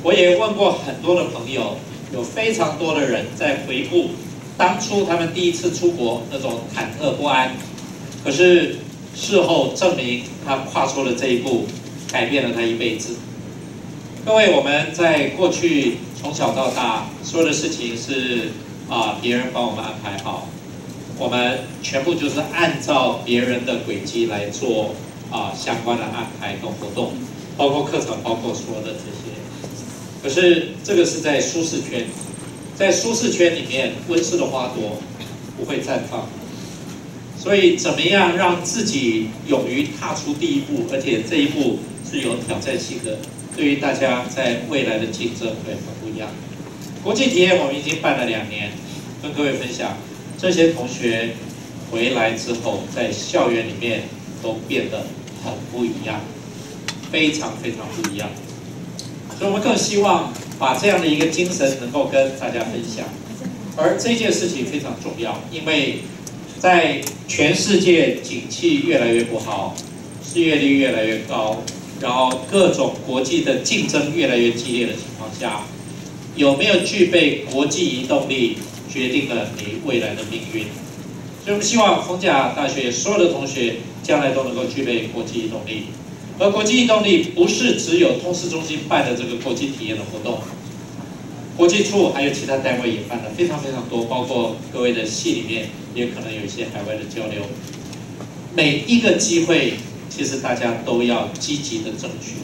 我也问过很多的朋友，有非常多的人在回顾当初他们第一次出国那种忐忑不安，可是事后证明他跨出了这一步，改变了他一辈子。各位，我们在过去从小到大，所有的事情是别人帮我们安排好，我们全部就是按照别人的轨迹来做相关的安排跟活动，包括课程，包括所有的这些。可是这个是在舒适圈，在舒适圈里面，温室的花朵不会绽放。所以，怎么样让自己勇于踏出第一步，而且这一步是有挑战性的，对于大家在未来的竞争会很不一样。国际体验我们已经办了2年，跟各位分享，这些同学回来之后，在校园里面都变得很不一样，非常非常不一样。所以我们更希望把这样的一个精神能够跟大家分享。而这件事情非常重要，因为在全世界景气越来越不好，失业率越来越高，然后各种国际的竞争越来越激烈的情况下，有没有具备国际移动力，决定了你未来的命运。所以我们希望逢甲大学所有的同学将来都能够具备国际移动力。而国际移动力不是只有通识中心办的这个国际体验的活动，国际处还有其他单位也办了非常非常多，包括各位的系里面也可能有一些海外的交流。每一个机会，其实大家都要积极的争取，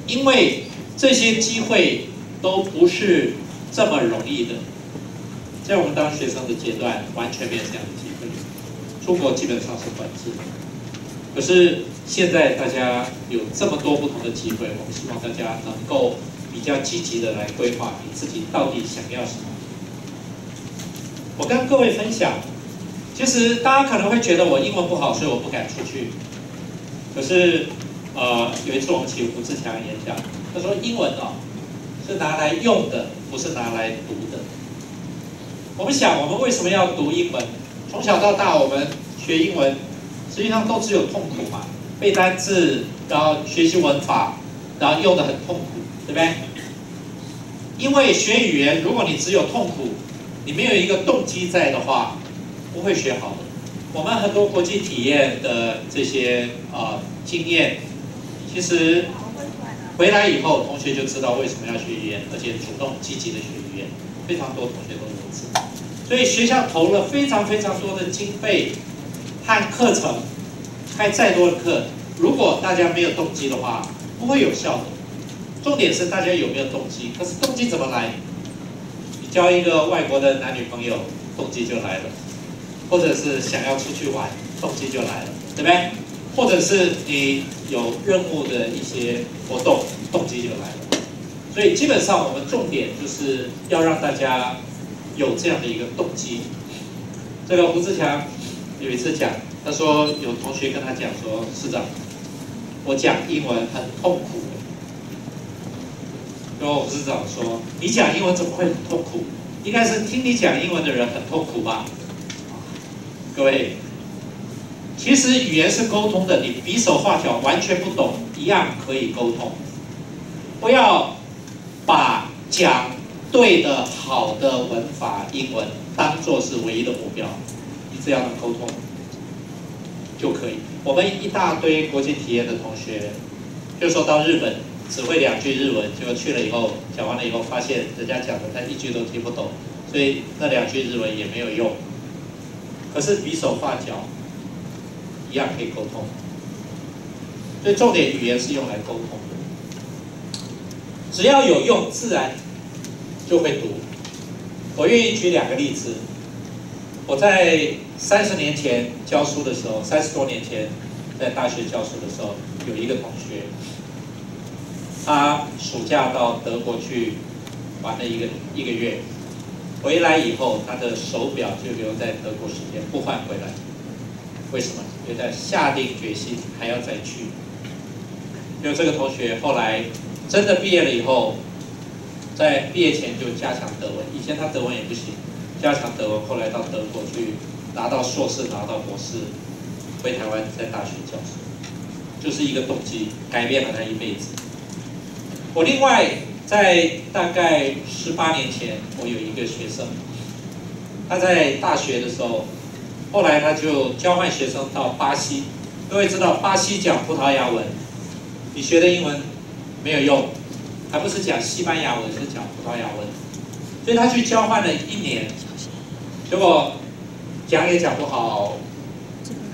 因为这些机会都不是这么容易的。在我们当学生的阶段，完全没有这样的机会，出国基本上是管制。可是现在大家有这么多不同的机会，我们希望大家能够比较积极的来规划你自己到底想要什么。我跟各位分享，其实大家可能会觉得我英文不好，所以我不敢出去。可是有一次我们请胡志强演讲，他说英文是拿来用的，不是拿来读的。我们想，我们为什么要读英文？从小到大，我们学英文，实际上都只有痛苦嘛，背单字，然后学习文法，然后用得很痛苦，对不对？因为学语言，如果你只有痛苦，你没有一个动机在的话，不会学好的。我们很多国际体验的这些经验，其实回来以后，同学就知道为什么要学语言，而且主动积极的学语言，非常多同学都如此。所以学校投了非常非常多的经费和课程，开再多的课，如果大家没有动机的话，不会有效的。重点是大家有没有动机，可是动机怎么来？你交一个外国的男女朋友，动机就来了；或者是想要出去玩，动机就来了，对不对？或者是你有任务的一些活动，动机就来了。所以基本上我们重点就是要让大家有这样的一个动机。这个胡志强有一次讲，他说有同学跟他讲说，师长，我讲英文很痛苦。然后师长说，你讲英文怎么会很痛苦？应该是听你讲英文的人很痛苦吧？各位，其实语言是沟通的，你比手画脚完全不懂，一样可以沟通。不要把讲对的好的文法英文当作是唯一的目标，你只要能沟通就可以。我们一大堆国际体验的同学，就说到日本只会2句日文，结果去了以后讲完了以后，发现人家讲的他1句都听不懂，所以那2句日文也没有用。可是比手画脚一样可以沟通，所以重点语言是用来沟通的，只要有用，自然就会读。我愿意举2个例子。我在30年前教书的时候，30多年前在大学教书的时候，有一个同学，他暑假到德国去玩了一个月，回来以后，他的手表就留在德国时间，不换回来。为什么？因为他下定决心还要再去。因为这个同学后来真的毕业了以后，在毕业前就加强德文，以前他德文也不行，加强德文，后来到德国去拿到硕士，拿到博士，回台湾在大学教书，就是一个动机改变了他一辈子。我另外在大概18年前，我有一个学生，他在大学的时候，后来他就交换学生到巴西。各位知道，巴西讲葡萄牙文，你学的英文没有用，还不是讲西班牙文，是讲葡萄牙文。所以他去交换了1年，结果讲也讲不好。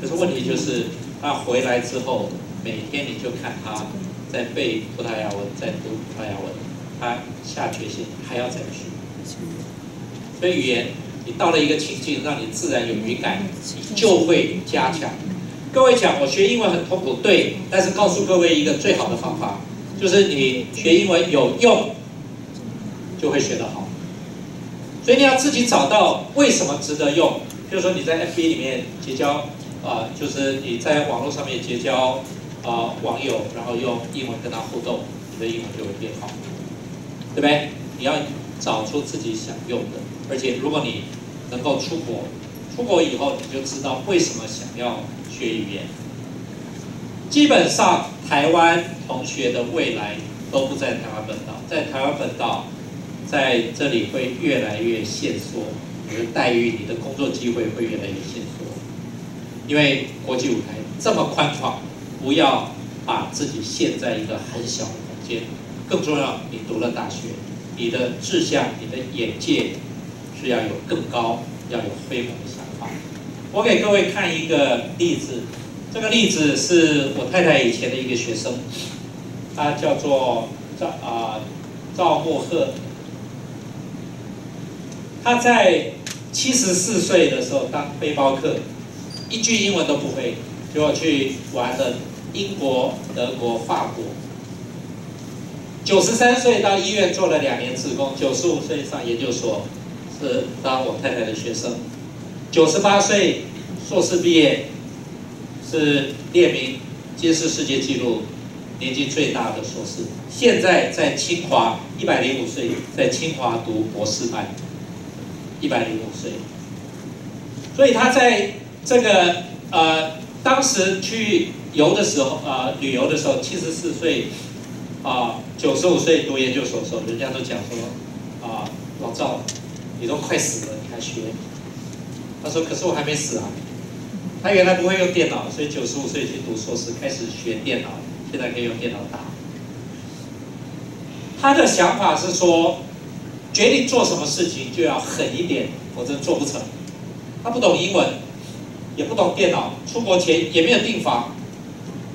可是问题就是，他回来之后，每天你就看他在背葡萄牙文，在读葡萄牙文，他下决心还要再学。所以语言，你到了一个情境，让你自然有语感，你就会加强。各位讲我学英文很痛苦，对，但是告诉各位一个最好的方法，就是你学英文有用，就会学得好。所以你要自己找到为什么值得用。比如说你在 FB 里面结交就是你在网络上面结交网友，然后用英文跟他互动，你的英文就会变好，对不对？你要找出自己想用的，而且如果你能够出国，出国以后你就知道为什么想要学语言。基本上台湾同学的未来都不在台湾本岛，在台湾本岛，在这里会越来越限缩，你的待遇、你的工作机会会越来越限缩，因为国际舞台这么宽广，不要把自己陷在一个很小的空间。更重要，你读了大学，你的志向、你的眼界是要有更高、要有飞鸿的想法。我给各位看一个例子，这个例子是我太太以前的一个学生，他叫做赵莫赫。他在74岁的时候当背包客，一句英文都不会，结果去玩了英国、德国、法国。93岁到医院做了2年志工，95岁上研究所，是当我太太的学生。98岁硕士毕业，是列明吉尼斯世界纪录年纪最大的硕士。现在在清华，105岁，在清华读博士班。105岁，所以他在这个当时去游的时候，旅游的时候，74岁，95岁读研究所的时候，人家都讲说，老赵，你都快死了，你还学？他说，可是我还没死啊。他原来不会用电脑，所以95岁去读硕士，开始学电脑，现在可以用电脑打。他的想法是说，决定做什么事情就要狠一点，否则做不成。他不懂英文，也不懂电脑，出国前也没有订房。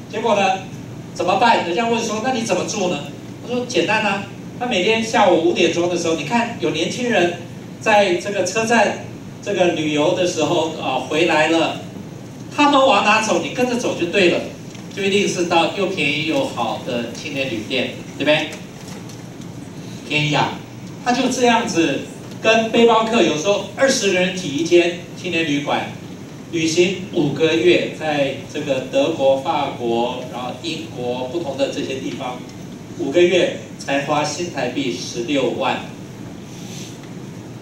结果呢，怎么办？人家问说：“那你怎么住呢？”他说：“简单啊，他每天下午5点钟的时候，你看有年轻人在这个车站这个旅游的时候回来了，他们往哪走，你跟着走就对了，就一定是到又便宜又好的青年旅店，对不对？便宜啊！”他就这样子跟背包客，有时候20个人挤一间青年旅馆，旅行5个月，在这个德国、法国，然后英国不同的这些地方，5个月才花新台币16万，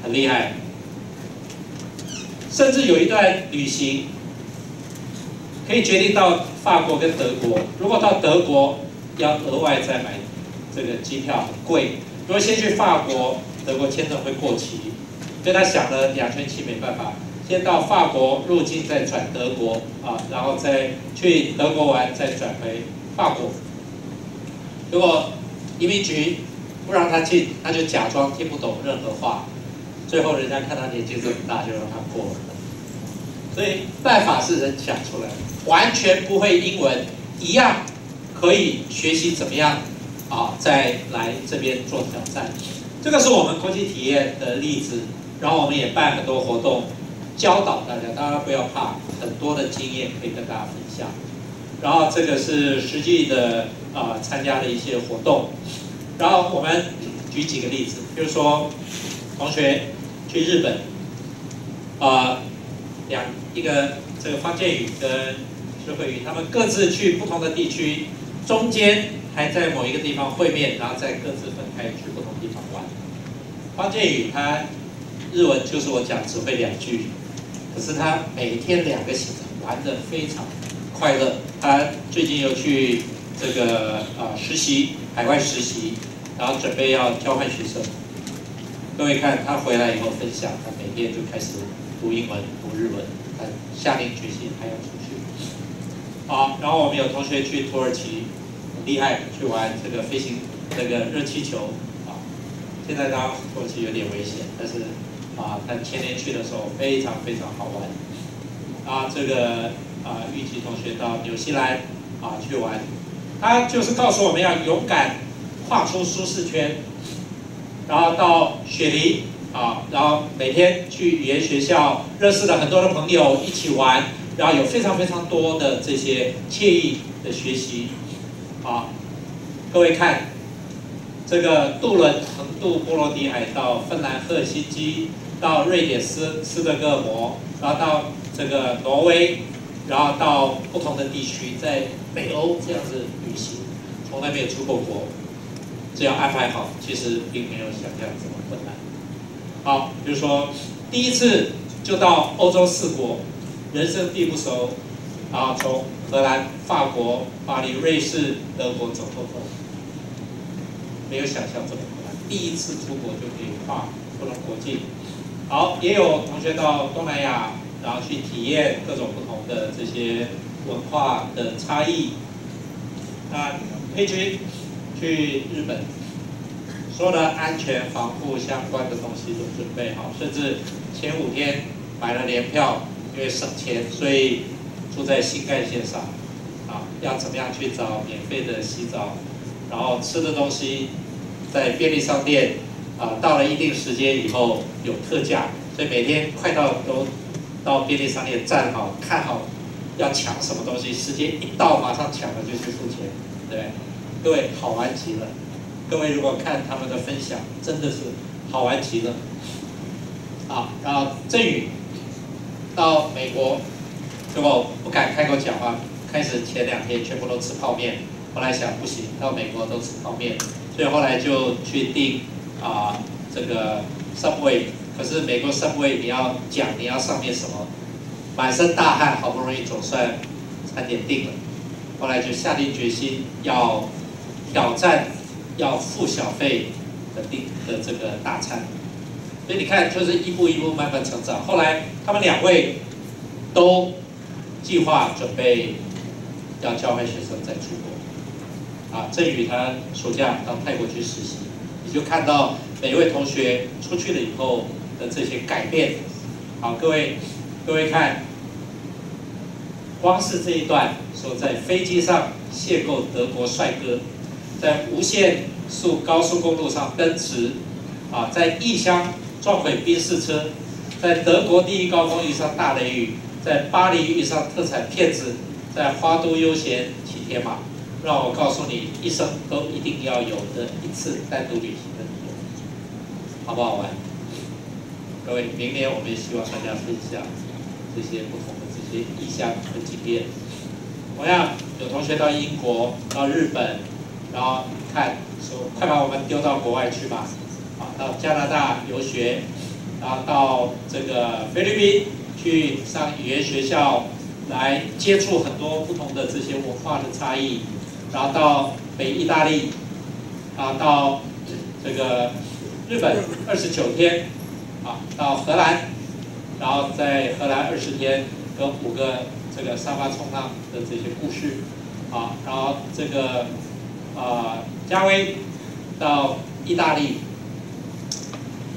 很厉害。甚至有一段旅行，可以决定到法国跟德国。如果到德国，要额外再买这个机票，很贵。如果先去法国，德国签证会过期，所以他想了2圈7，没办法，先到法国入境，再转德国然后再去德国玩，再转回法国。如果移民局不让他进，他就假装听不懂任何话，最后人家看他年纪这么大，就让他过了。所以办法是人想出来的，完全不会英文，一样可以学习怎么样再来这边做挑战。这个是我们国际体验的例子，然后我们也办很多活动，教导大家，大家不要怕，很多的经验可以跟大家分享。然后这个是实际的参加的一些活动，然后我们举几个例子，比如说同学去日本，一个这个方建宇跟施慧宇，他们各自去不同的地区，中间还在某一个地方会面，然后再各自分开去不同地方玩。方建宇他日文就是我讲只会2句，可是他每天2个行程玩得非常快乐。他最近又去这个实习，海外实习，然后准备要交换学生。各位看他回来以后分享，他每天就开始读英文、读日文，他下定决心还要出去。好，然后我们有同学去土耳其，很厉害，去玩这个飞行这个热气球啊。现在当然土耳其有点危险，但是他前年去的时候非常非常好玩。这个玉琪同学到纽西兰去玩，他就是告诉我们要勇敢跨出舒适圈，然后到雪梨然后每天去语言学校，认识了很多的朋友一起玩，然后有非常非常多的这些惬意的学习。各位看，这个渡轮横渡波罗的海到芬兰赫尔辛基，到瑞典斯德哥尔摩，然后到这个挪威，然后到不同的地区，在北欧这样子旅行，从来没有出过国，只要安排好，其实并没有想象这么困难。好，比如说第一次就到欧洲4国，人生地不熟，从荷兰、法国、巴黎、瑞士、德国走透透，没有想象这么困难。第一次出国就可以跨不同国境。好，也有同学到东南亚，然后去体验各种不同的这些文化的差异。那佩君去日本，所有的安全防护相关的东西都准备好，甚至前5天买了联票，因为省钱，所以住在新干线上。要怎么样去找免费的洗澡，然后吃的东西在便利商店到了一定时间以后有特价，所以每天快到都到便利商店站好看好要抢什么东西，时间一到马上抢了就去付钱，对不对？各位好玩极了。各位如果看他们的分享，真的是好玩极了。然后振宇到美国，结果不敢开口讲话，开始前2天全部都吃泡面，后来想不行，到美国都吃泡面，所以后来就去订这个 Subway， 可是美国 Subway 你要讲你要上面什么，满身大汗，好不容易总算餐点订了，后来就下定决心要挑战，要付小费的这个大餐，所以你看就是一步一步慢慢成长。后来他们2位都计划准备要交换学生再出国。振宇他暑假到泰国去实习，你就看到每一位同学出去了以后的这些改变。好，各位看，光是这一段说在飞机上邂逅德国帅哥，在无限速高速公路上奔驰，在异乡撞毁宾士车，在德国第1高峰遇上大雷雨，在巴黎遇上特产骗子，在花都悠闲骑铁马，让我告诉你，一生都一定要有的一次单独旅行的理由，好不好玩？各位，明年我们也希望大家分享这些不同的这些意向和经验。同样，有同学到英国、到日本，然后看说快把我们丢到国外去吧，到加拿大游学，然后到这个菲律宾去上语言学校，来接触很多不同的这些文化的差异，然后到北意大利，到这个日本29天，到荷兰，然后在荷兰20天，跟5个这个沙发冲浪的这些故事，然后这个嘉威到意大利，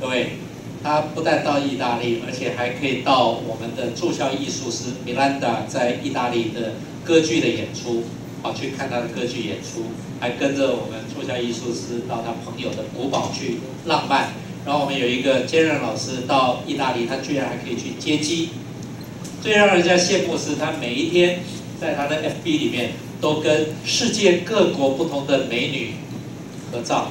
各位。他不但到意大利，而且还可以到我们的驻校艺术师米兰达在意大利的歌剧的演出，去看他的歌剧演出，还跟着我们驻校艺术师到他朋友的古堡去浪漫。然后我们有一个兼任老师到意大利，他居然还可以去接机。最让人家羡慕是他每一天在他的 FB 里面都跟世界各国不同的美女合照，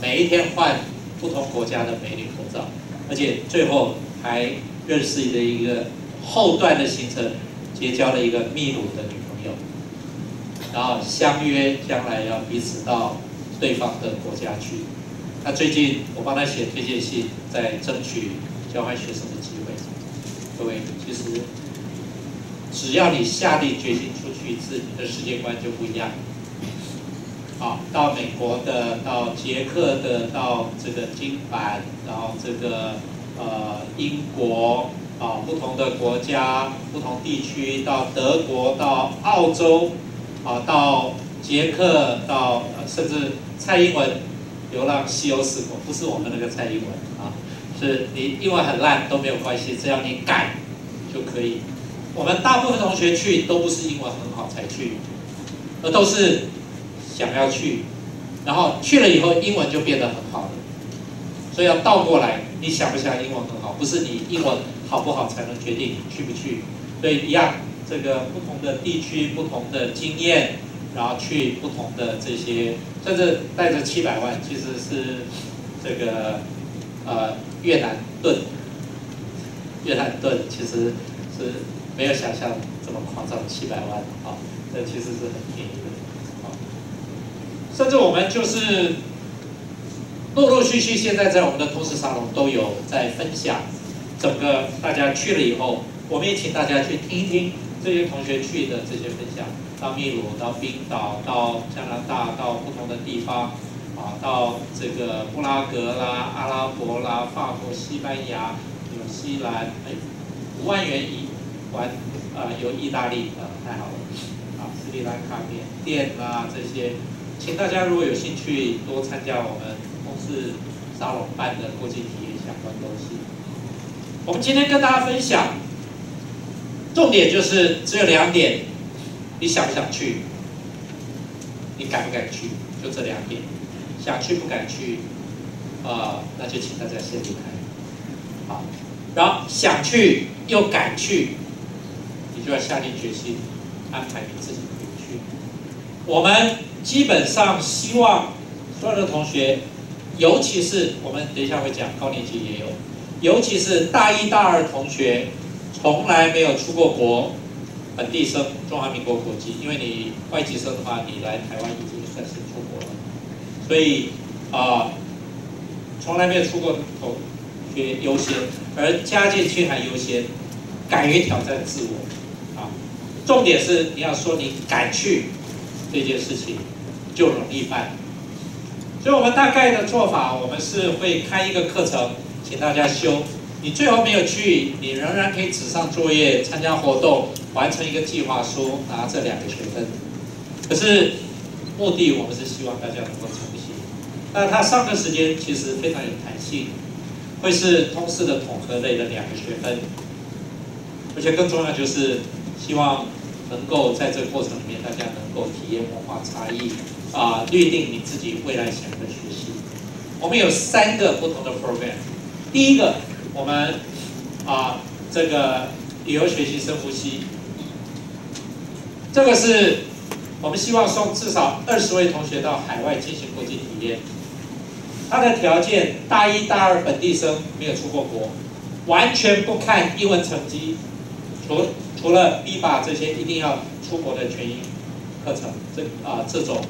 每一天换不同国家的美女合照，而且最后还认识了一个后段的行程，结交了一个秘鲁的女朋友，然后相约将来要彼此到对方的国家去。那最近我帮他写推荐信，在争取交换学生的机会。各位，其实只要你下定决心出去一次，你的世界观就不一样。到美国的，到捷克的，到这个金版，然后这个英国不同的国家、不同地区，到德国、到澳洲到捷克，到甚至蔡英文流浪西欧4国，不是我们那个蔡英文是你英文很烂都没有关系，只要你敢就可以。我们大部分同学去都不是英文很好才去，而都是想要去，然后去了以后英文就变得很好了。所以要倒过来，你想不想英文很好，不是你英文好不好才能决定你去不去。所以一样，这个不同的地区、不同的经验，然后去不同的这些，甚至带着700万，其实是这个越南盾其实是没有想象这么夸张，700万这其实是很便宜的甚至我们就是陆陆续续现在在我们的通识沙龙都有在分享，整个大家去了以后，我们也请大家去听一听这些同学去的这些分享，到秘鲁、到冰岛、到加拿大、到不同的地方到这个布拉格啦、阿拉伯啦、法国、西班牙、纽西兰，5万元玩有意大利太好了斯里兰卡、缅甸啦这些，请大家如果有兴趣多参加我们通识沙龙办的国际体验相关东西。我们今天跟大家分享，重点就是只有2点，你想不想去？你敢不敢去？就这2点。想去不敢去，那就请大家先离开。然后想去又敢去，你就要下定决心，安排你自己可以去。我们基本上希望所有的同学，尤其是我们等一下会讲高年级也有，尤其是大1、大2同学，从来没有出过国，本地生，中华民国国籍，因为你外籍生的话，你来台湾已经算是出国了。所以从来没有出过同学优先，而加进去还优先，敢于挑战自我重点是你要说你敢去这件事情，就容易办。所以我们大概的做法，我们是会开一个课程，请大家修。你最后没有去，你仍然可以纸上作业、参加活动、完成一个计划书，拿这2个学分。可是目的我们是希望大家能够成型。那它上课时间其实非常有弹性，会是通识的统合类的2个学分，而且更重要就是希望能够在这个过程里面，大家能够体验文化差异律定你自己未来想的学习。我们有3个不同的 program。第一个，我们这个旅游学习深呼吸，这个是我们希望送至少20位同学到海外进行国际体验。它的条件，大1、大2本地生没有出过国，完全不看英文成绩，除了 BBA 这些一定要出国的全英课程，这种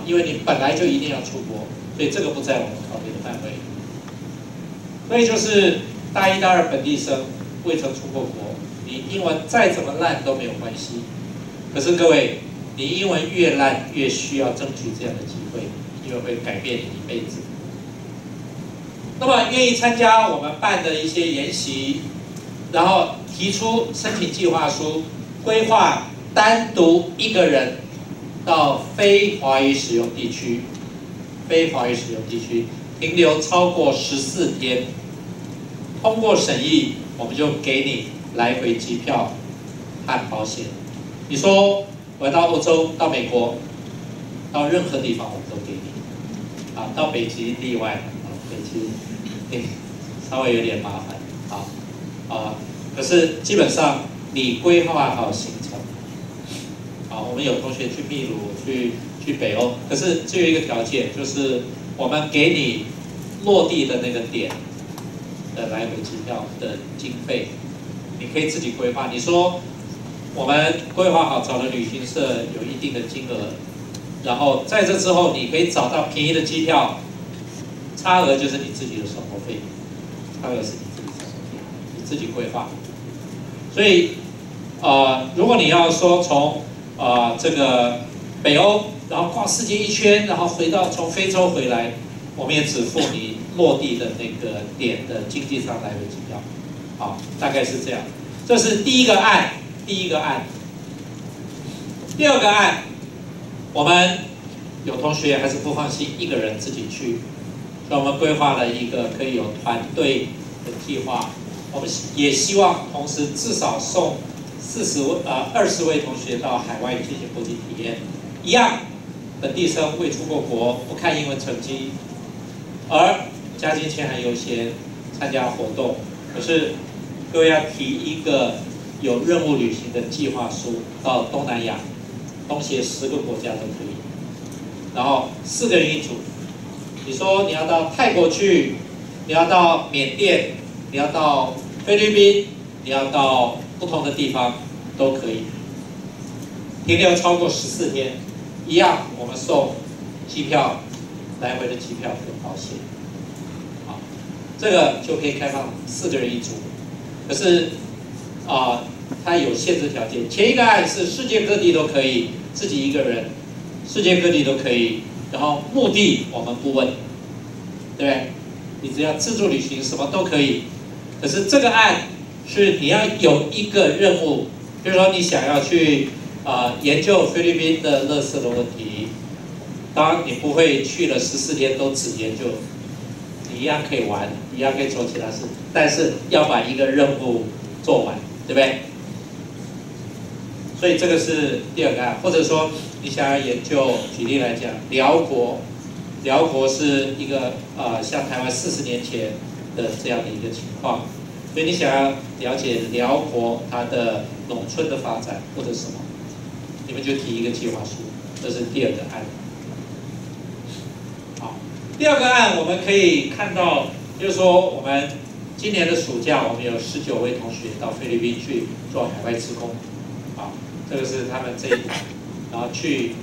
因为你本来就一定要出国，所以这个不在我们考虑的范围。所以就是大1、大2本地生未曾出过国，你英文再怎么烂都没有关系。可是各位，你英文越烂，越需要争取这样的机会，因为会改变你一辈子。那么愿意参加我们办的一些研习，然后提出申请计划书，规划单独1个人到非华语使用地区，停留超过14天，通过审议，我们就给你来回机票和保险。你说我要到欧洲、到美国、到任何地方，我们都给你。到北极例外，北极稍微有点麻烦。可是基本上你规划好行程。我们有同学去秘鲁、去北欧，可是只有一个条件，就是我们给你落地的那个点的来回机票的经费，你可以自己规划。你说我们规划好，找了旅行社有一定的金额，然后在这之后，你可以找到便宜的机票，差额就是你自己的生活费，你自己规划。所以如果你要说从这个北欧然后逛世界一圈，然后从非洲回来，我们也只付你落地的那个点的经济舱来回机票，好，大概是这样。这是第一个案。第二个案，我们有同学还是不放心一个人自己去，所以我们规划了一个可以有团队的计划。我们也希望同时至少送20位同学到海外进行国际体验，一样，本地生未出过国，不看英文成绩，而家境签还优先参加活动。可是各位要提一个有任务旅行的计划书到东南亚，东协10个国家都可以，然后4个人一组。你说你要到泰国去，你要到缅甸，你要到菲律宾，你要到不同的地方都可以。停留超过14天，一样我们送机票，来回的机票跟保险。好，这个就可以开放4个人一组。可是它有限制条件。前一个案是世界各地都可以，自己一个人，世界各地都可以。然后目的我们不问，对不对？你只要自助旅行什么都可以。可是这个案是你要有一个任务，比如说你想要去研究菲律宾的垃圾的问题，当然你不会去了14天都只研究，你一样可以玩，一样可以做其他事，但是要把一个任务做完，对不对？所以这个是第二个案，或者说你想要研究，举例来讲，辽国是一个像台湾40年前的这样的一个情况，所以你想要了解辽国它的农村的发展或者什么，你们就提一个计划书，这是第二个案。好，第二个案我们可以看到，就是说我们今年的暑假，我们有19位同学到菲律宾去做海外志工，这个是他们这一团，然后去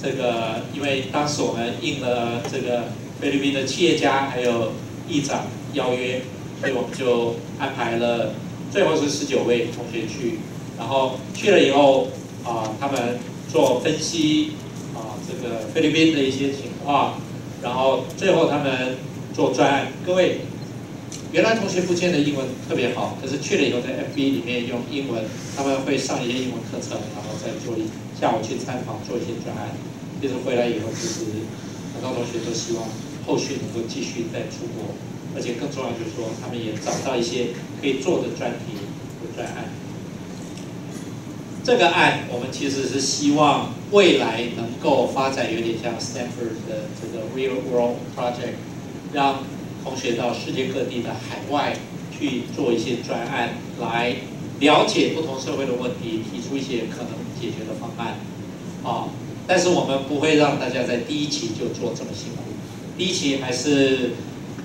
这个因为当时我们应了这个菲律宾的企业家还有议长邀约，所以我们就安排了，最后是19位同学去，然后去了以后他们做分析这个菲律宾的一些情况，然后最后他们做专案。各位，原来同学不见得英文特别好，可是去了以后在 FB 里面用英文，他们会上一些英文课程，然后再下午去参访做一些专案。其实回来以后，其实很多同学都希望后续能够继续再出国，而且更重要就是说，他们也找到一些可以做的专题和专案。这个案我们其实是希望未来能够发展有点像 Stanford 的这个 Real World Project， 让同学到世界各地的海外去做一些专案，来了解不同社会的问题，提出一些可能解决的方案。但是我们不会让大家在第一期就做这么辛苦，第一期还是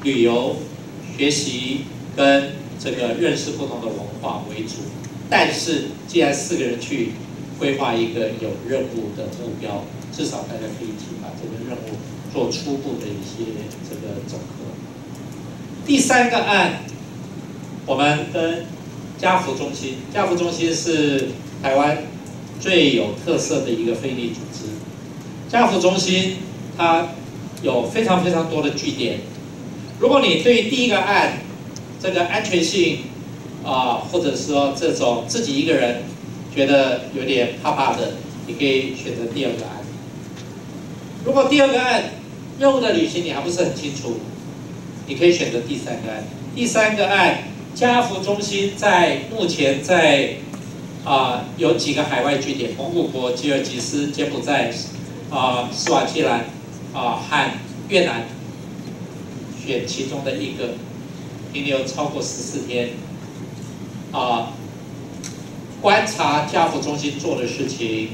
旅游、学习跟这个认识不同的文化为主。但是既然4个人去规划一个有任务的目标，至少大家可以一起把这个任务做初步的一些这个整合。第3个案，我们跟家福中心，家福中心是台湾最有特色的一个非利组织。家福中心它有非常非常多的据点。如果你对第一个案这个安全性或者说这种自己一个人觉得有点怕怕的，你可以选择第2个案。如果第2个案任务的旅行你还不是很清楚，你可以选择第3个案。第3个案，家福中心目前在有几个海外据点，蒙古国、吉尔吉斯、柬埔寨、斯瓦基兰和越南，选其中的一个，停留超过14天，观察家福中心做的事情，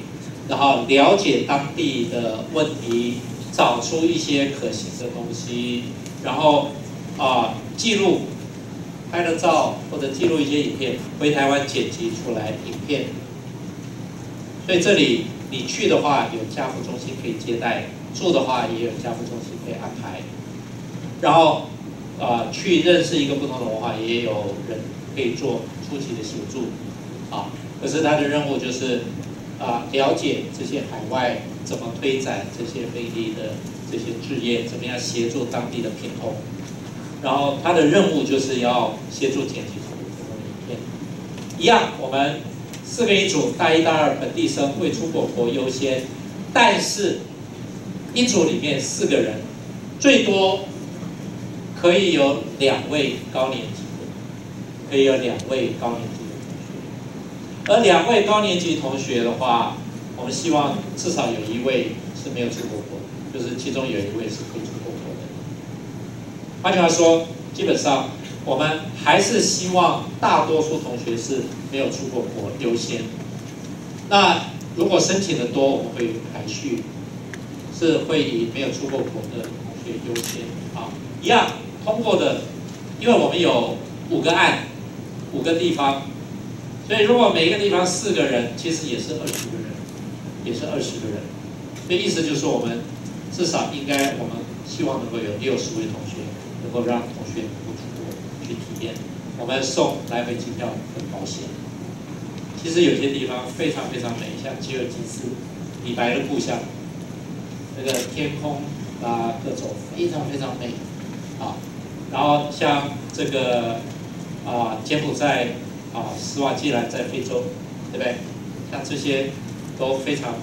然后了解当地的问题，找出一些可行的东西，然后记录，拍了照或者记录一些影片，回台湾剪辑出来影片。所以这里你去的话，有家福中心可以接待；住的话，也有家福中心可以安排。然后去认识一个不同的文化，也有人可以做初期的协助。可是他的任务就是了解这些海外怎么推展这些非营利的这些事业，怎么样协助当地的品种。然后他的任务就是要协助剪辑出这种影片。一样，我们4个一组，大一、大二本地生为出国国优先，但是一组里面4个人，最多可以有2位高年级的，可以有2位高年级的同学。而2位高年级同学的话，我们希望至少有1位是没有出过国，就是其中有1位是可以出过国的。换句话说，基本上我们还是希望大多数同学是没有出过国优先。那如果申请的多，我们会排序，是会以没有出过国的同学优先啊。一样通过的，因为我们有5个案，5个地方，所以如果每一个地方4个人，其实也是20个人，也是20个人。所以意思就是说，我们至少应该，我们希望能够有60位同学，能够让同学能够出国去体验。我们送来回机票跟保险。其实有些地方非常非常美，像吉尔吉斯，李白的故乡，那个天空各种非常非常美啊。然后像这个柬埔寨斯瓦季兰在非洲，对不对？像这些都非常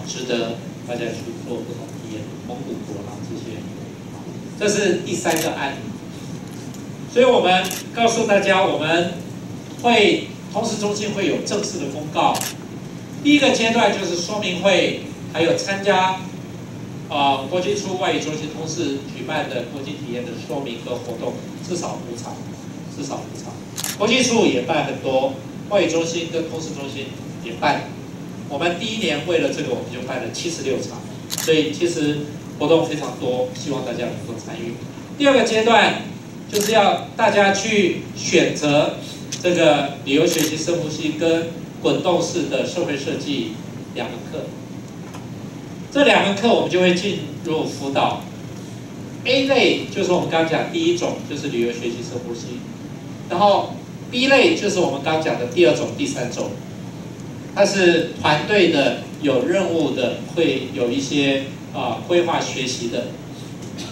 值得大家去做不同体验。蒙古国这些，这是第3个案例。所以我们告诉大家，我们会通识中心会有正式的公告。第1个阶段就是说明会，还有参加国际处外语中心通识举办的国际体验的说明和活动，至少5场，至少5场。国际处也办很多，外语中心跟通识中心也办。我们第1年为了这个，我们就办了76场，所以其实活动非常多，希望大家能够参与。第2个阶段就是要大家去选择这个旅游学习深呼吸跟滚动式的社会设计2门课。这2门课我们就会进入辅导。A 类就是我们刚刚讲第1种，就是旅游学习深呼吸，然后 B 类就是我们刚刚讲的第2种、第3种，它是团队的、有任务的，会有一些规划学习的。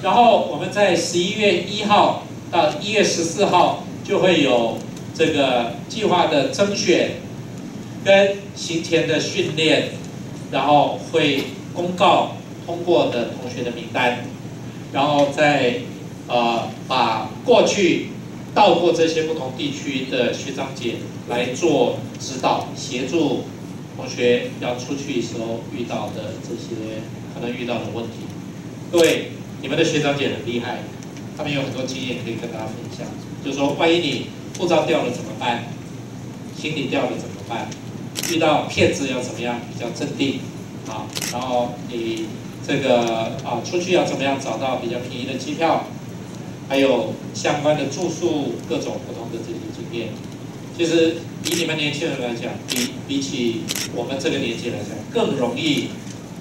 然后我们在11月1号到1月14号就会有这个计划的甄选跟行前的训练，然后会公告通过的同学的名单，然后再把过去到过这些不同地区的学长姐来做指导，协助同学要出去的时候遇到的这些可能遇到的问题。各位，你们的学长姐很厉害，他们有很多经验可以跟大家分享。就是说，万一你护照掉了怎么办？行李掉了怎么办？遇到骗子要怎么样比较镇定？然后你这个出去要怎么样找到比较便宜的机票？还有相关的住宿，各种不同的这些经验。其实以你们年轻人来讲，比起我们这个年纪来讲，更容易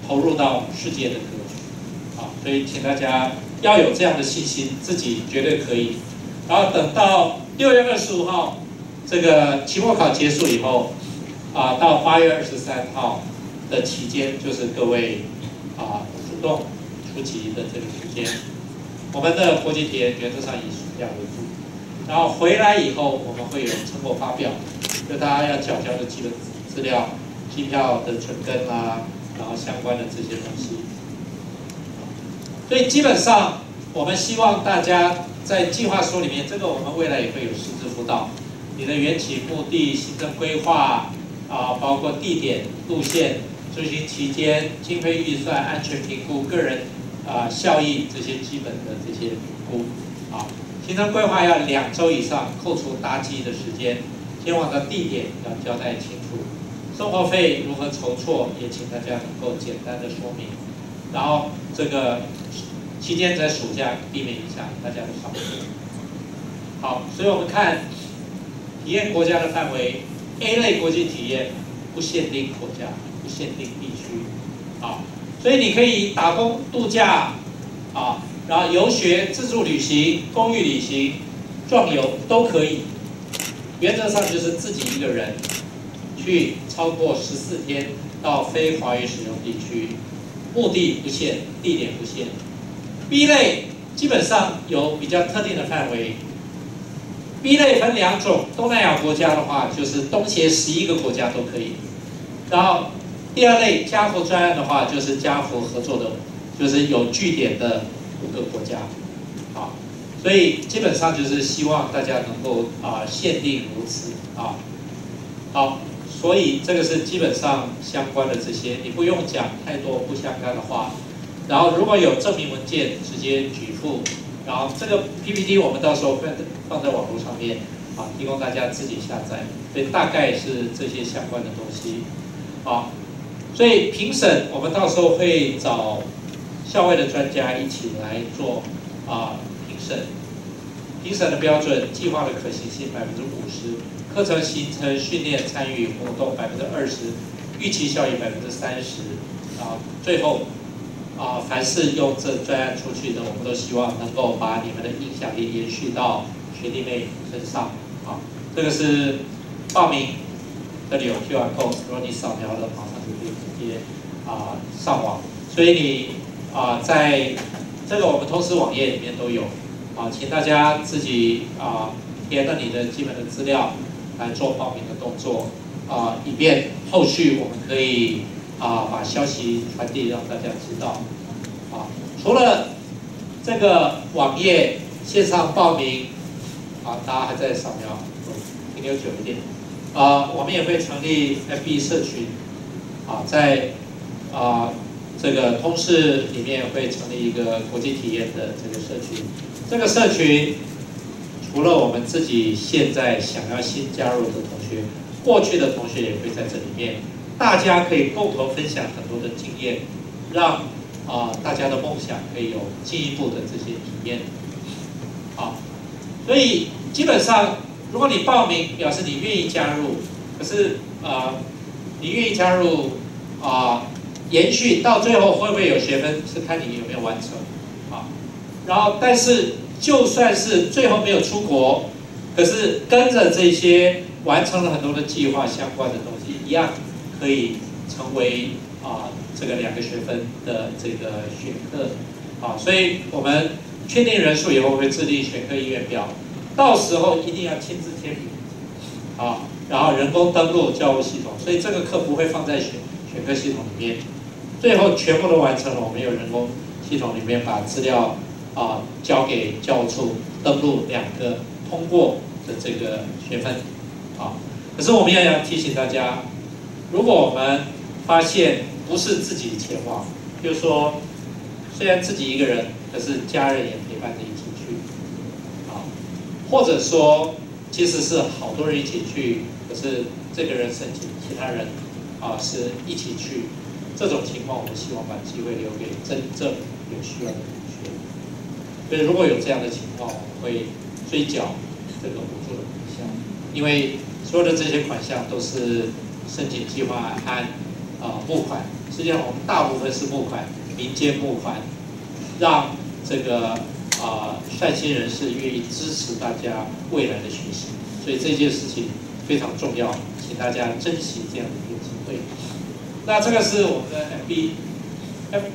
投入到世界的格局。所以请大家要有这样的信心，自己绝对可以。然后等到6月25号这个期末考结束以后，到8月23号的期间，就是各位主动出击的这个时间。我们的国际体验原则上以暑假为主，然后回来以后我们会有成果发表，就大家要缴交的基本资料、机票的存根然后相关的这些东西。所以基本上我们希望大家在计划书里面，这个我们未来也会有实质辅导，你的缘起、目的、行程规划包括地点、路线、执行期间、经费预算、安全评估、个人效益这些基本的这些评估行程规划要2周以上，扣除搭机的时间，前往的地点要交代清楚，生活费如何筹措，也请大家能够简单的说明。然后这个期间在暑假避免影响大家的上课。好，所以我们看体验国家的范围 ，A 类国际体验不限定国家，不限定地区所以你可以打工度假然后游学、自助旅行、公寓旅行、壮游都可以。原则上就是自己一个人去超过14天到非华语使用地区，目的不限，地点不限。B 类基本上有比较特定的范围。B 类分2种，东南亚国家的话，就是东协11个国家都可以。然后第2类加福专案的话，就是加福合作的，就是有据点的5个国家。啊，所以基本上就是希望大家能够限定如此啊。好，所以这个是基本上相关的这些，你不用讲太多不相干的话。然后如果有证明文件，直接举附。然后这个 PPT 我们到时候会放在网络上面啊，提供大家自己下载。所以大概是这些相关的东西啊。所以评审我们到时候会找校外的专家一起来做评审。评审的标准，计划的可行性50%，课程形成训练参与活动20%，预期效益30%啊，最后。凡是用这专案出去的，我们都希望能够把你们的影响力延续到学弟妹身上。这个是报名，这里有 QR code， 如果你扫描了，马上就可以直接上网。所以你在这个我们通识网页里面都有请大家自己填了你的基本的资料来做报名的动作以便后续我们可以。把消息传递让大家知道。除了这个网页线上报名，大家还在扫描，停留久一点。我们也会成立 FB 社群，在这个通识里面会成立一个国际体验的这个社群。这个社群除了我们自己现在想要新加入的同学，过去的同学也会在这里面。大家可以共同分享很多的经验，让大家的梦想可以有进一步的这些体验。所以基本上，如果你报名，表示你愿意加入，可是你愿意加入延续到最后会不会有学分，是看你有没有完成然后，但是就算是最后没有出国，可是跟着这些完成了很多的计划相关的东西一样。可以成为这个2个学分的这个选课所以我们确定人数以后会制定选课意愿表，到时候一定要亲自签名然后人工登录教务系统，所以这个课不会放在选课系统里面，最后全部都完成了，我们有人工系统里面把资料交给教务处登录2个通过的这个学分可是我们也要提醒大家。如果我们发现不是自己前往，就是说，虽然自己一个人，可是家人也陪伴着一起去，或者说其实是好多人一起去，可是这个人申请，其他人是一起去，这种情况我们希望把机会留给真正有需要的同学。所以如果有这样的情况，我们会追缴这个补助的款项，因为所有的这些款项都是。申请计划和募款，实际上我们大部分是募款，民间募款，让这个善心人士愿意支持大家未来的学习，所以这件事情非常重要，请大家珍惜这样的一个机会。那这个是我们的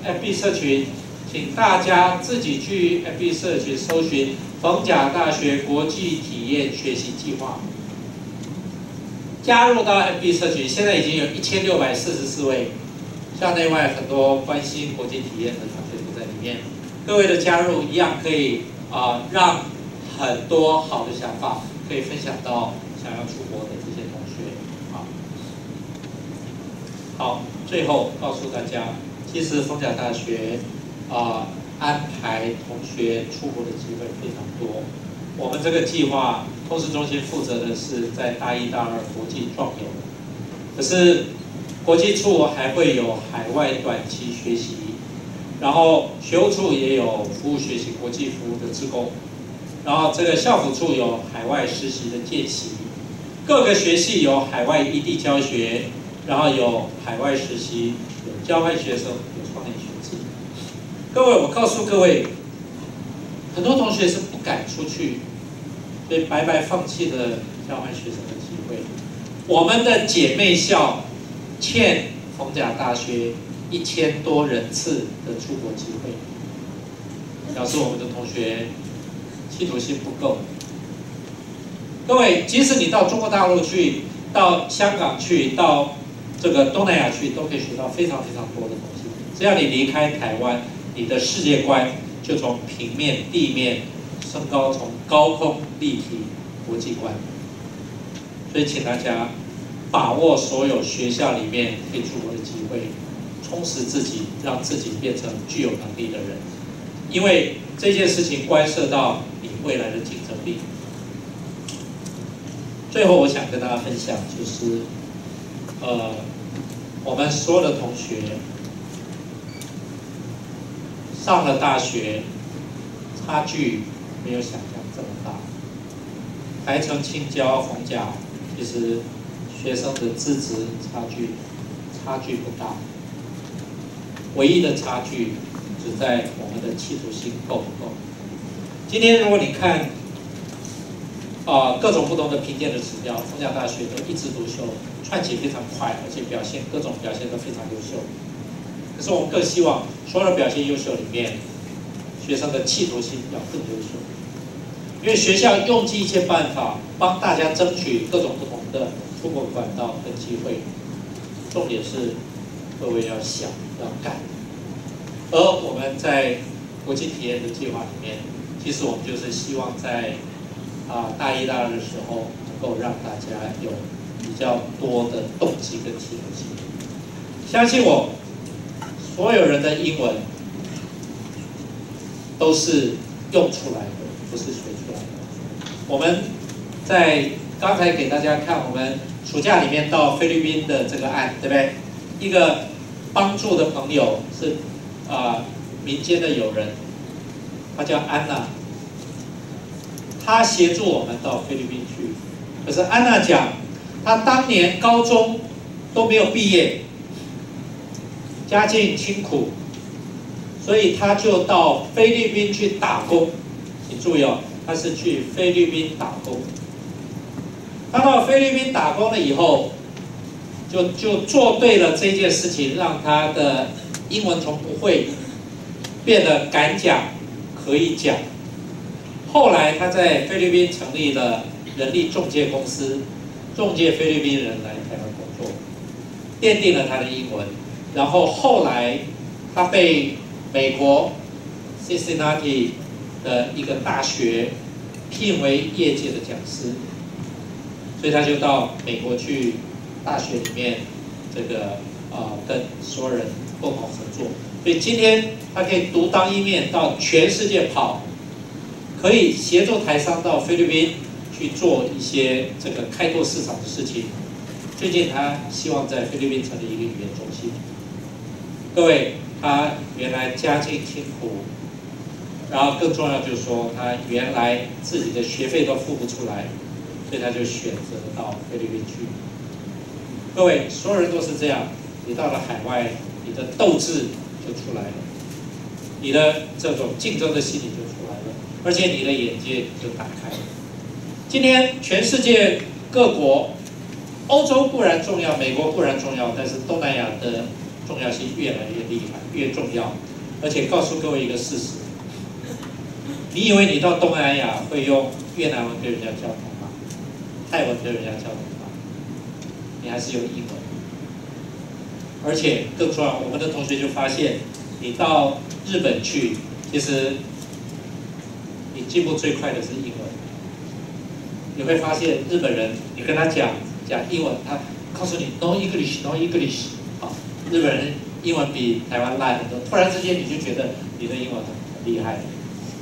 FB 社群，请大家自己去 FB 社群搜寻逢甲大学国际体验学习计划。加入到 FB 社群，现在已经有1644位，校内外很多关心国际体验的同学都在里面。各位的加入一样可以让很多好的想法可以分享到想要出国的这些同学好，最后告诉大家，其实逢甲大学安排同学出国的机会非常多。我们这个计划，通识中心负责的是在大1、大2国际壮游，可是国际处还会有海外短期学习，然后学务处也有服务学习国际服务的志工，然后这个校辅处有海外实习的见习，各个学系有海外异地教学，然后有海外实习，有交换学生，有创业学制。各位，我告诉各位，很多同学是不敢出去，所以白白放弃了交换学生的机会。我们的姐妹校欠逢甲大学1000多人次的出国机会，表示我们的同学企图心不够。各位，即使你到中国大陆去，到香港去，到这个东南亚去，都可以学到非常非常多的东西。只要你离开台湾，你的世界观就从平面、地面升高，从高空立体国际观。所以，请大家把握所有学校里面可以出国的机会，充实自己，让自己变成具有能力的人。因为这件事情关涉到你未来的竞争力。最后，我想跟大家分享，就是我们所有的同学上了大学，差距没有想象这么大。台城、青交、逢甲，其实学生的资质差距不大，唯一的差距只在我们的企图心够不够。今天如果你看各种不同的评鉴的指标，逢甲大学都一枝独秀，窜起非常快，而且各种表现都非常优秀。可是我们更希望所有的表现优秀里面，学生的企图心要更优秀，因为学校用尽一切办法帮大家争取各种不同的出国管道跟机会，重点是各位要想要干。而我们在国际体验的计划里面，其实我们就是希望在大一、大二的时候，能够让大家有比较多的动机跟企图心。相信我，所有人的英文都是用出来的，不是学出来的。我们在刚才给大家看，我们暑假里面到菲律宾的这个案，对不对？一个帮助的朋友是民间的友人，他叫安娜。他协助我们到菲律宾去，可是安娜讲，她当年高中都没有毕业，家境清苦，所以她就到菲律宾去打工。请注意哦，她是去菲律宾打工。她到菲律宾打工了以后，就做对了这件事情，让她的英文从不会变得敢讲，可以讲。后来他在菲律宾成立了人力中介公司，中介菲律宾人来台湾工作，奠定了他的英文。然后后来他被美国 Cincinnati 的一个大学聘为业界的讲师，所以他就到美国去大学里面跟所有人共同合作。所以今天他可以独当一面到全世界跑。可以协助台商到菲律宾去做一些这个开拓市场的事情。最近他希望在菲律宾成立一个语言中心。各位，他原来家境清苦，然后更重要就是说，他原来自己的学费都付不出来，所以他就选择到菲律宾去。各位，所有人都是这样，你到了海外，你的斗志就出来了，你的这种竞争的心理就出来了。而且你的眼界就打开了。今天全世界各国，欧洲固然重要，美国固然重要，但是东南亚的重要性越来越厉害，越重要。而且告诉各位一个事实：你以为你到东南亚会用越南文跟人家交谈吗？泰文跟人家交谈吗？你还是用英文。而且更重要，我们的同学就发现，你到日本去，其实你进步最快的是英文。你会发现日本人，你跟他讲英文，他告诉你 No English, No English， 好，日本人英文比台湾烂很多。突然之间，你就觉得你的英文很厉害，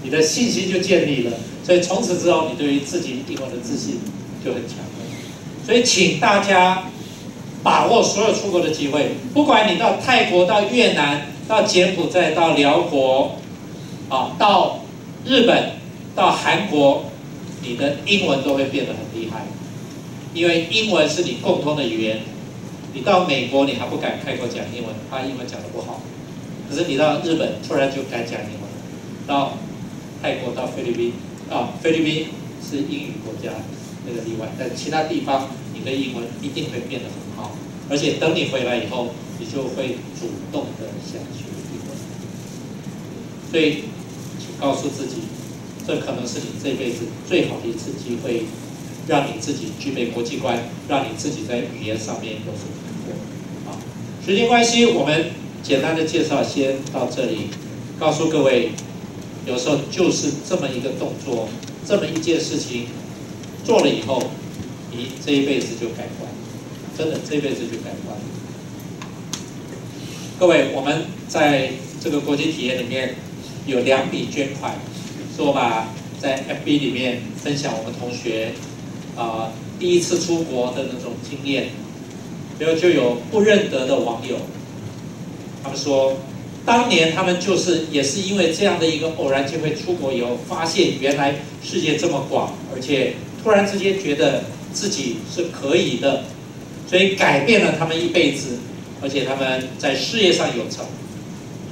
你的信心就建立了。所以从此之后，你对于自己英文的自信就很强了。所以请大家把握所有出国的机会，不管你到泰国、到越南、到柬埔寨、到辽国，到日本、到韩国，你的英文都会变得很厉害，因为英文是你共通的语言。你到美国，你还不敢开口讲英文，怕英文讲得不好。可是你到日本，突然就敢讲英文；到泰国、到菲律宾，菲律宾是英语国家，那个例外，但其他地方你的英文一定会变得很好，而且等你回来以后，你就会主动的想学英文。所以，请告诉自己，这可能是你这辈子最好的一次机会，让你自己具备国际观，让你自己在语言上面有所突破。啊，时间关系，我们简单的介绍先到这里，告诉各位，有时候就是这么一个动作，这么一件事情做了以后，你这一辈子就改观，真的这一辈子就改观。各位，我们在这个国际体验里面有2笔捐款，是我把在 FB 里面分享我们同学第一次出国的那种经验，然后就有不认得的网友，他们说，当年他们也是因为这样的一个偶然机会出国以后，发现原来世界这么广，而且突然之间觉得自己是可以的，所以改变了他们一辈子，而且他们在事业上有成，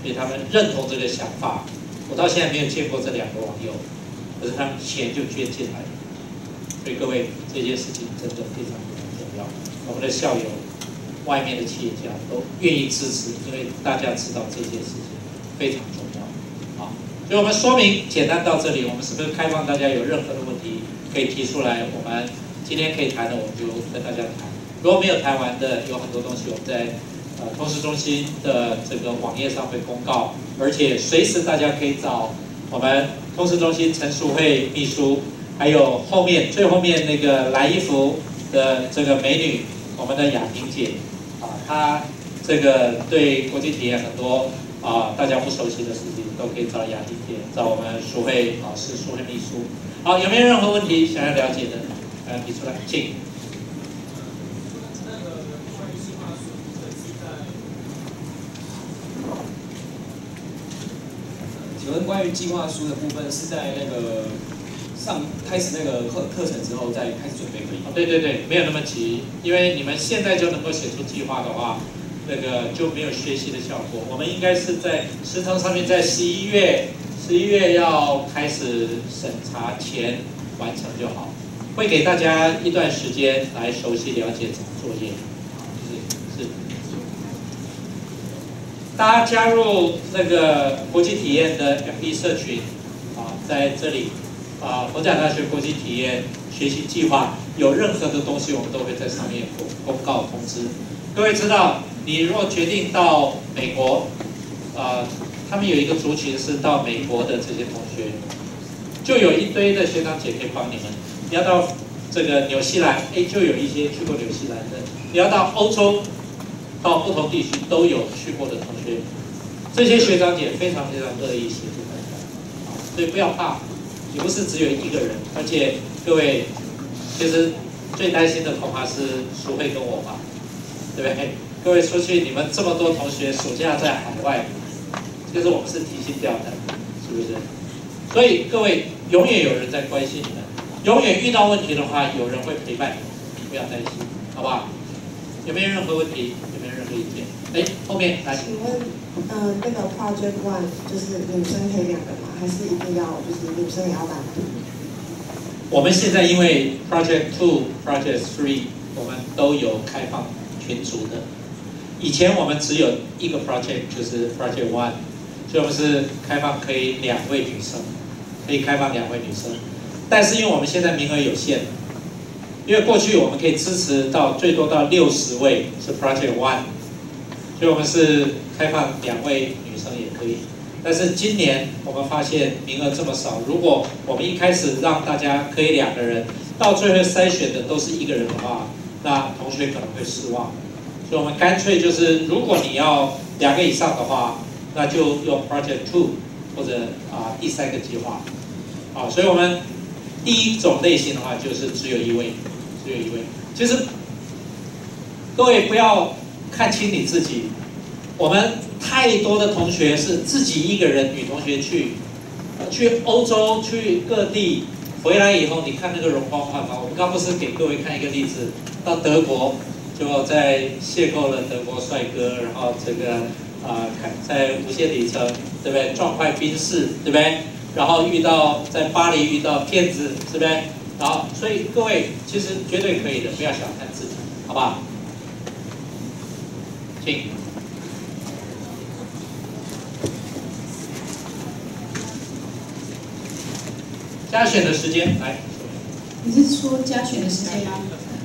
所以他们认同这个想法。我到现在没有见过这2个网友，可是他们钱就捐进来了。所以各位，这件事情真的非常非常重要。我们的校友、外面的企业家都愿意支持，因为大家知道这件事情非常重要。好，所以我们说明简单到这里，我们是不是开放大家有任何的问题可以提出来？我们今天可以谈的，我们就跟大家谈。如果没有谈完的，有很多东西我们在通识中心的这个网页上会公告，而且随时大家可以找我们通识中心陈淑慧秘书，还有最后面那个蓝衣服的这个美女，我们的雅萍姐，她这个对国际体验很多大家不熟悉的事情，都可以找雅萍姐，找我们淑慧老师、淑慧秘书。好，有没有任何问题想要了解的？提出来，请。请问关于计划书的部分是在那个开始那个课程之后再开始准备可以吗？对对对，没有那么急，因为你们现在就能够写出计划的话，那个就没有学习的效果。我们应该是在时程上面，在11月要开始审查前完成就好，会给大家一段时间来熟悉了解怎么作业。是。大家加入那个国际体验的 FB 社群在这里佛甲大学国际体验学习计划有任何的东西，我们都会在上面公告通知。各位知道，你如果决定到美国，他们有一个族群是到美国的这些同学，就有一堆的学长姐可以帮你们。你要到这个纽西兰，就有一些去过纽西兰的；你要到欧洲。到不同地区都有去过的同学，这些学长姐非常非常乐意协助大家，所以不要怕，你不是只有一个人，而且各位，其实最担心的恐怕是淑慧跟我吧，对不对？各位出去，你们这么多同学暑假在海外，其实我们是提心吊胆，是不是？所以各位永远有人在关心你们，永远遇到问题的话，有人会陪伴你，不要担心，好不好？有没有任何问题？有没有任何意见？后面来。请问，那个 Project One 就是女生可以2个吗？还是一定要就是女生也要单独？我们现在因为 Project 2、Project 3，我们都有开放群组的。以前我们只有一个 project， 就是 Project One， 所以我们是开放可以2位女生，可以开放2位女生。但是因为我们现在名额有限。因为过去我们可以支持到最多到60位是 Project One， 所以我们是开放2位女生也可以。但是今年我们发现名额这么少，如果我们一开始让大家可以2个人，到最后筛选的都是1个人的话，那同学可能会失望。所以我们干脆就是，如果你要2个以上的话，那就用 Project 2或者第3个计划。所以我们第一种类型的话就是只有1位。其实各位不要看轻你自己，我们太多的同学是自己1个人，女同学去欧洲，去各地，回来以后你看那个容光焕发。我们刚不是给各位看一个例子，到德国就在邂逅了德国帅哥，然后这个在无限里程，对不对？撞坏宾士，对不对？然后在巴黎遇到骗子，对不对？然后，所以各位其实绝对可以的，不要小看自己，好不好？请。加选的时间来。你是说加选的时间吗？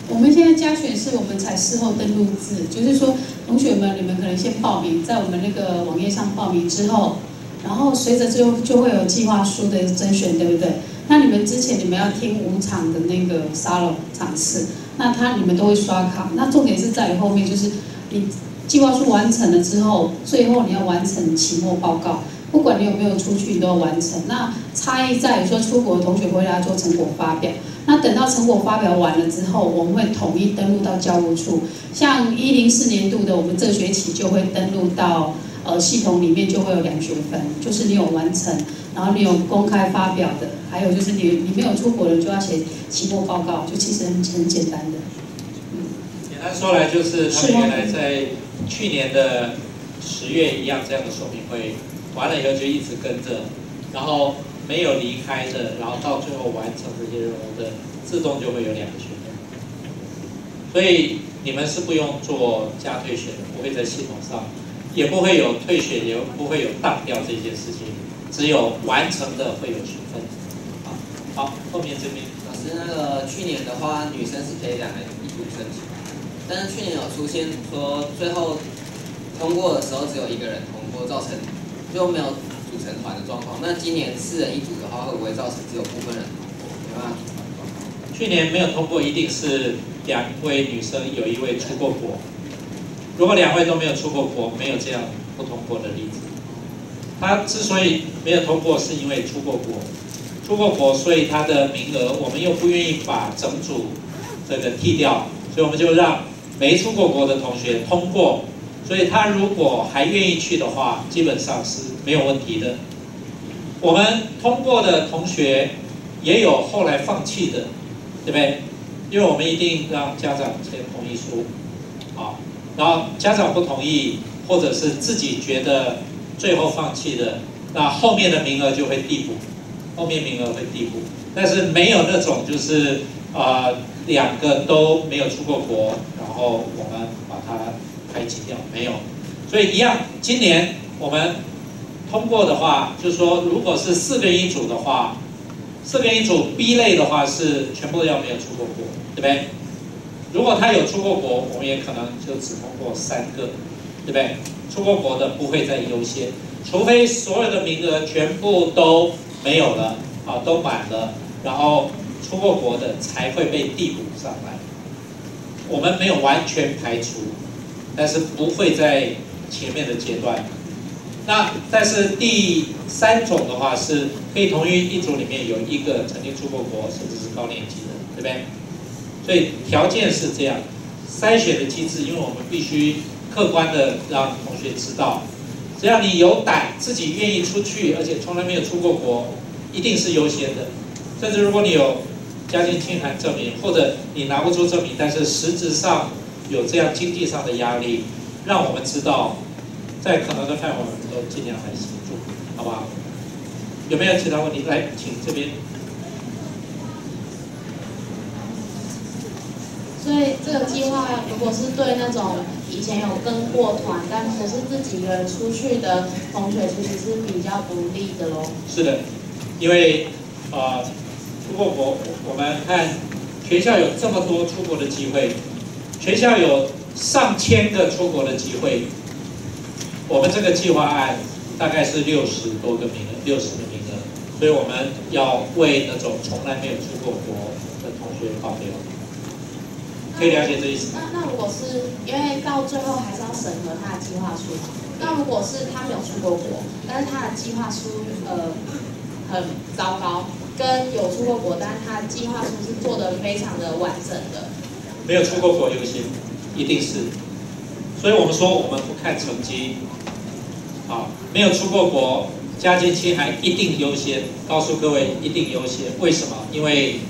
我们现在加选是我们才事后登录制，就是说同学们你们可能先报名，在我们那个网页上报名之后，然后随着就会有计划书的甄选，对不对？那你们之前你们要听5场的那个沙龙场次，那你们都会刷卡。那重点是在于后面，就是你计划书完成了之后，最后你要完成期末报告。不管你有没有出去，你都要完成。那差异在于说，出国的同学回来做成果发表。那等到成果发表完了之后，我们会统一登录到教务处。像104年度的，我们这学期就会登录到系统里面，就会有2学分，就是你有完成，然后你有公开发表的，还有就是你没有出国的，就要写期末报告，就其实很简单的。简单说来就是他们原来在去年的10月一样这样的说明会。完了以后就一直跟着，然后没有离开的，然后到最后完成这些任务的，自动就会有2个学分。所以你们是不用做加退选的，不会在系统上，也不会有退选，也不会有当掉这件事情，只有完成的会有学分。好，后面这边老师，那个去年的话，女生是可以2个一组申请，但是去年有出现说最后通过的时候只有1个人通过，造成就没有组成团的状况。那今年4人1组的话，会不会造成只有部分人通过，没办法组团的状况？去年没有通过，一定是2位女生有1位出过国。如果2位都没有出过国，没有这样不通过的例子。他之所以没有通过，是因为出过国，所以他的名额我们又不愿意把整组这个剔掉，所以我们就让没出过国的同学通过。所以他如果还愿意去的话，基本上是没有问题的。我们通过的同学也有后来放弃的，对不对？因为我们一定让家长签同意书，好，然后家长不同意，或者是自己觉得最后放弃的，那后面的名额就会递补，但是没有那种就是2个都没有出过国，然后我们把它排挤掉，没有。所以一样，今年我们通过的话，就是说，如果是4个人1组的话，4个人1组 B 类的话是全部要没有出过国，对不对？如果他有出过国，我们也可能就只通过3个，对不对？出过国的不会再优先，除非所有的名额全部都没有了，都满了，然后出过国的才会被递补上来。我们没有完全排除，但是不会在前面的阶段。那但是第3种的话是可以同于1组里面有1个曾经出过国，甚至是高年级的，对不对？所以条件是这样，筛选的机制，因为我们必须客观的让同学知道，只要你有胆，自己愿意出去，而且从来没有出过国，一定是优先的。甚至如果你有家境清寒证明，或者你拿不出证明，但是实质上有这样经济上的压力，让我们知道，在可能的范围，我们都尽量来协助，好不好？有没有其他问题？来，请这边。所以这个计划，如果是对那种以前有跟过团，但是是自己一个人出去的同学，其实是比较不利的咯。是的，因为出过国，我们看学校有这么多出国的机会，学校有上千个出国的机会，我们这个计划案大概是60多个名额，60个名额，所以我们要为那种从来没有出过国的同学保留。可以了解这意思。那如果是因为到最后还是要审核他的计划书，那如果是他没有出过国，但是他的计划书很糟糕，跟有出过国，但是他的计划书是做得非常的完整的，没有出过国优先，一定是。所以我们说我们不看成绩，没有出过国，家境清寒一定优先。告诉各位，一定优先。为什么？因为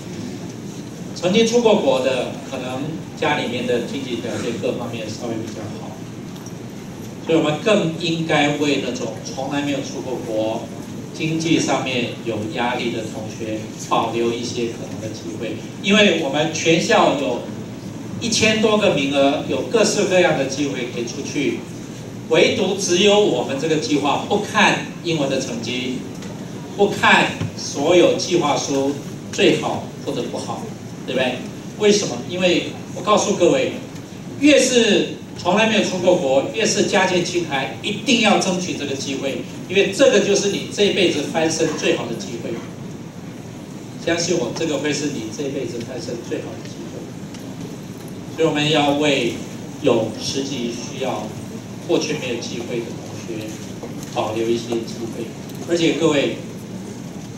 曾经出过国的，可能家里面的经济条件各方面稍微比较好，所以我们更应该为那种从来没有出过国，经济上面有压力的同学保留一些可能的机会，因为我们全校有1000多个名额，有各式各样的机会可以出去，唯独只有我们这个计划不看英文的成绩，不看所有计划书最好或者不好，对不对？为什么？因为我告诉各位，越是从来没有出过国，越是家境清寒，一定要争取这个机会，因为这个就是你这一辈子翻身最好的机会。相信我，这个会是你这一辈子翻身最好的机会。所以我们要为有实际需要、过去没有机会的同学保留一些机会。而且各位，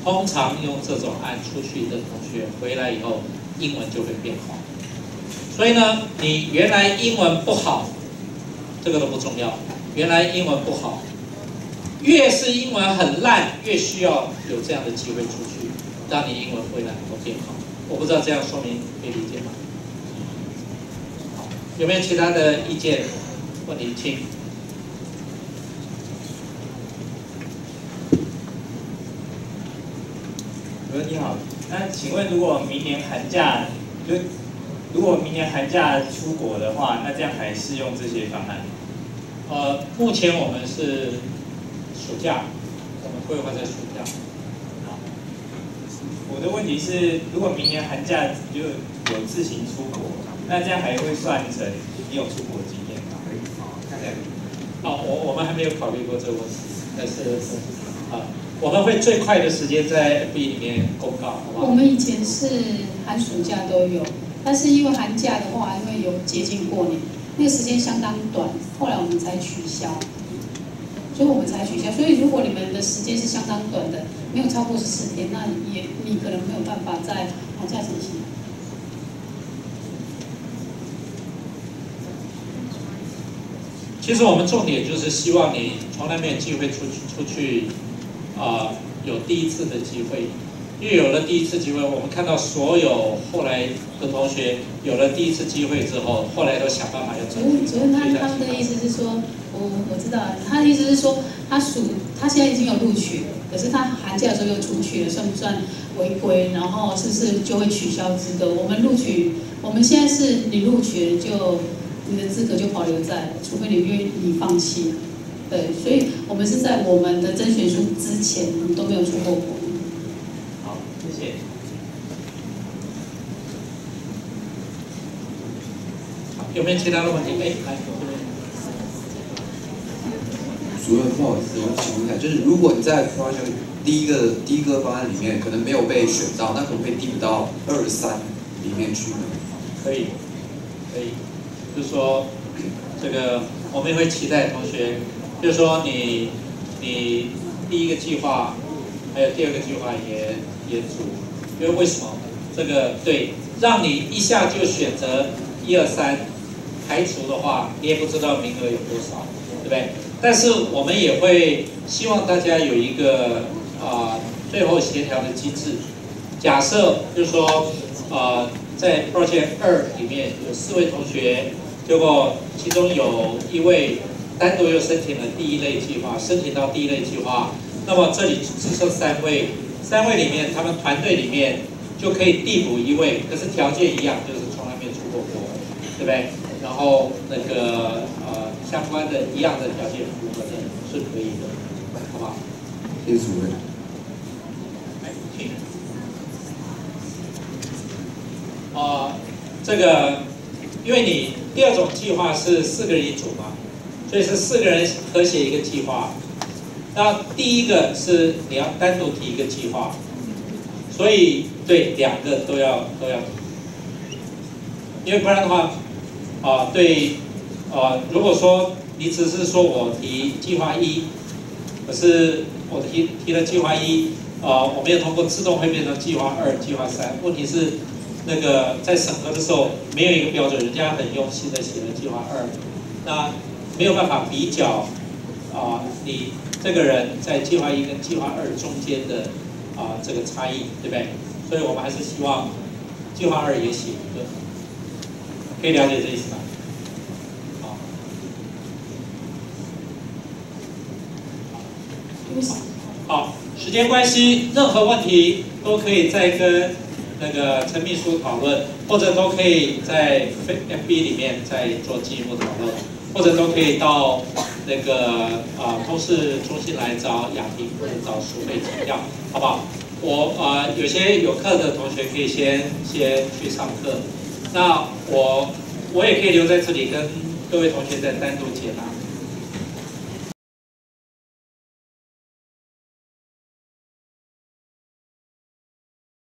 通常用这种案出去的同学回来以后，英文就会变好。所以呢，你原来英文不好，这个都不重要。原来英文不好，越是英文很烂，越需要有这样的机会出去，让你英文回来能够变好。我不知道这样说明可以理解吗？有没有其他的意见？问题，请。主任你好，那请问如果明年寒假出国的话，那这样还适用这些方案吗？目前我们是暑假，我们规划在暑假。我的问题是，如果明年寒假就有自行出国，那这样还会算成你有出国经验吗？我们还没有考虑过这个问题，但是我们会最快的时间在 FB 里面公告，好不好？我们以前是寒暑假都有，但是因为寒假的话，因为有接近过年，那个时间相当短，后来我们才取消，所以我们才取消。所以如果你们的时间是相当短的，没有超过14天，那你可能没有办法在寒假成行。其实我们重点就是希望你从来没有机会出去，有第一次的机会。因为有了第一次机会，我们看到所有后来的同学有了第一次机会之后，后来都想办法要争取。主任他们的意思是说，我知道，他的意思是说，他现在已经有录取了，可是他寒假的时候又出去了，算不算违规？然后是不是就会取消资格？我们录取，我们现在是你录取了就。你的资格就保留在，除非你愿意放弃，对，所以我们是在我们的甄选书之前，我们都没有出过国。好，谢谢。有没有其他的问题？来，主任，不好意思，我请问一下，就是如果你在 project 第一个方案里面可能没有被选到，那可不可以递补到2、3里面去呢？可以。就是说，这个我们也会期待同学，就是说你第一个计划，还有第二个计划也组，因为为什么？这个对，让你一下就选择1、2、3，排除的话，你也不知道名额有多少，对不对？但是我们也会希望大家有一个最后协调的机制。假设就是说在 Project 2里面有4位同学。结果其中有1位单独又申请了第1类计划，申请到第1类计划，那么这里只剩3位，3位里面他们团队里面就可以递补1位，可是条件一样，就是从来没有出过国，对不对？然后那个相关的一样的条件符合的是可以的，好不好？谢谢主任。来，请。这个。因为你第2种计划是4个人一组嘛，所以是4个人合写一个计划。那第一个是你要单独提一个计划，所以对2个都要提，因为不然的话，如果说你只是说我提计划1，可是我提了计划1，我没有通过，自动会变成计划2、计划3。问题是。那个在审核的时候没有一个标准，人家很用心的写了计划2，那没有办法比较你这个人在计划1跟计划2中间的这个差异，对不对？所以我们还是希望计划2也写一个，可以了解这意思吗？好，时间关系，任何问题都可以再跟那个陈秘书讨论，或者都可以在 FB 里面再做进一步讨论，或者都可以到那个通识中心来找雅萍或者找苏菲请教，好不好？有些有课的同学可以先去上课，那我也可以留在这里跟各位同学再单独解答。